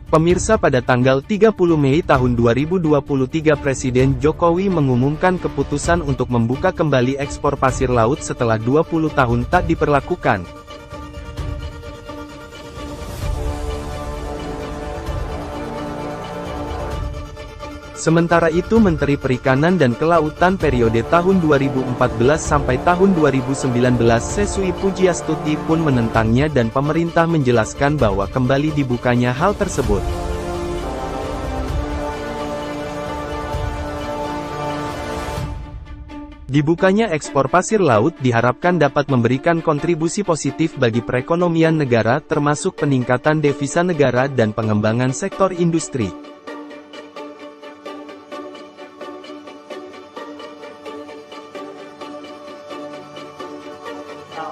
Pemirsa, pada tanggal 30 Mei tahun 2023 Presiden Jokowi mengumumkan keputusan untuk membuka kembali ekspor pasir laut setelah 20 tahun tak diperlakukan. Sementara itu Menteri Perikanan dan Kelautan periode tahun 2014 sampai tahun 2019 Sesui Pujiastuti pun menentangnya dan pemerintah menjelaskan bahwa kembali dibukanya hal tersebut. Dibukanya ekspor pasir laut diharapkan dapat memberikan kontribusi positif bagi perekonomian negara termasuk peningkatan devisa negara dan pengembangan sektor industri.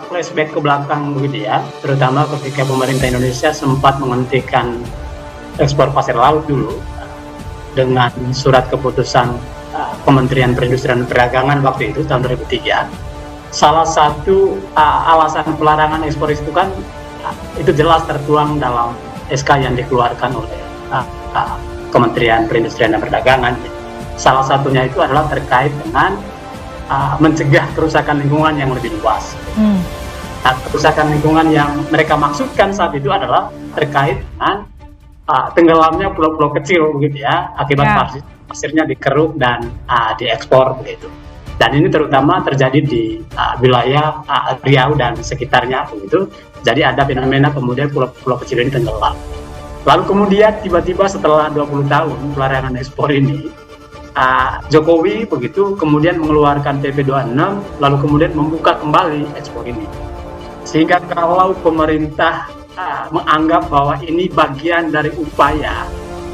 Flashback ke belakang begitu ya, terutama ketika pemerintah Indonesia sempat menghentikan ekspor pasir laut dulu dengan surat keputusan Kementerian Perindustrian dan Perdagangan waktu itu tahun 2003. Salah satu alasan pelarangan ekspor itu kan itu jelas tertuang dalam SK yang dikeluarkan oleh Kementerian Perindustrian dan Perdagangan. Salah satunya itu adalah terkait dengan mencegah kerusakan lingkungan yang lebih luas. Nah, kerusakan lingkungan yang mereka maksudkan saat itu adalah terkait dengan tenggelamnya pulau-pulau kecil begitu ya, akibat pasirnya dikeruk dan diekspor begitu. Dan ini terutama terjadi di wilayah Riau dan sekitarnya begitu. Jadi ada fenomena kemudian pulau-pulau kecil ini tenggelam. Lalu kemudian tiba-tiba setelah 20 tahun pelarangan ekspor ini, Jokowi begitu kemudian mengeluarkan PP 26 lalu kemudian membuka kembali ekspor ini. Sehingga kalau pemerintah menganggap bahwa ini bagian dari upaya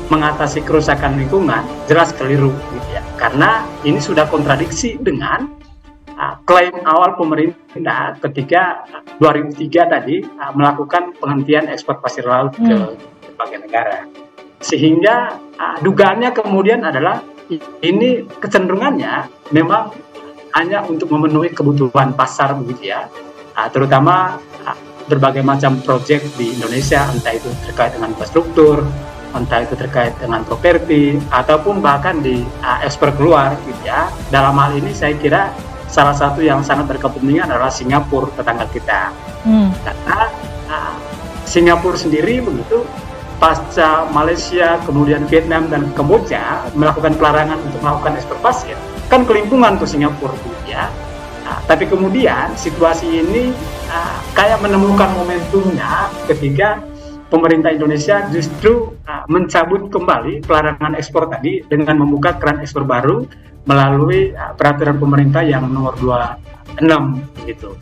mengatasi kerusakan lingkungan, jelas keliru gitu ya. Karena ini sudah kontradiksi dengan klaim awal pemerintah ketika 2003 tadi melakukan penghentian ekspor pasir laut ke berbagai negara. Sehingga dugaannya kemudian adalah ini kecenderungannya memang hanya untuk memenuhi kebutuhan pasar begitu ya. Terutama berbagai macam proyek di Indonesia, entah itu terkait dengan infrastruktur, entah itu terkait dengan properti, ataupun bahkan di ekspor keluar gitu ya. Dalam hal ini saya kira salah satu yang sangat berkepentingan adalah Singapura, tetangga kita. Karena Singapura sendiri begitu pasca Malaysia, kemudian Vietnam dan Kamboja melakukan pelarangan untuk melakukan ekspor pasir, kan kelimpungan tuh Singapura gitu ya. Tapi kemudian situasi ini kayak menemukan momentumnya ketika pemerintah Indonesia justru mencabut kembali pelarangan ekspor tadi dengan membuka keran ekspor baru melalui peraturan pemerintah yang nomor 26 gitu.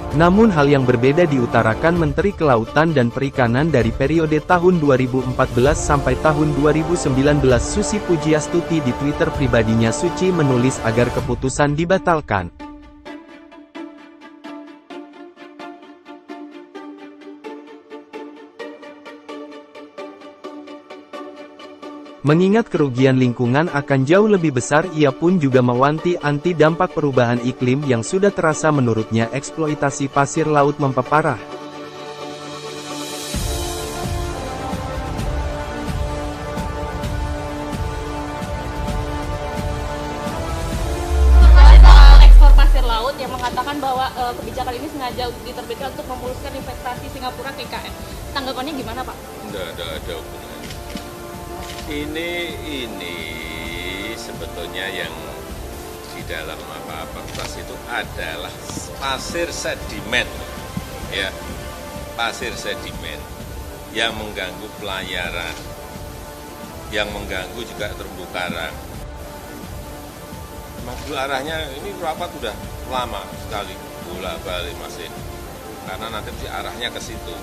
Namun hal yang berbeda diutarakan Menteri Kelautan dan Perikanan dari periode tahun 2014 sampai tahun 2019 Susi Pujiastuti. Di Twitter pribadinya Suci menulis agar keputusan dibatalkan. Mengingat kerugian lingkungan akan jauh lebih besar, ia pun juga mewanti-anti dampak perubahan iklim yang sudah terasa menurutnya eksploitasi pasir laut memperparah. Soal ekspor pasir laut yang mengatakan bahwa kebijakan ini sengaja diterbitkan untuk memuluskan investasi Singapura ke IKN. Tanggapannya gimana, Pak? Enggak ada hubungannya. Ini sebetulnya yang di dalam kertas itu adalah pasir sedimen, ya, pasir sedimen yang mengganggu pelayaran, yang mengganggu juga terumbu karang. Maksud arahnya ini rapat udah lama sekali bolak-balik masih, karena nanti arahnya ke situ.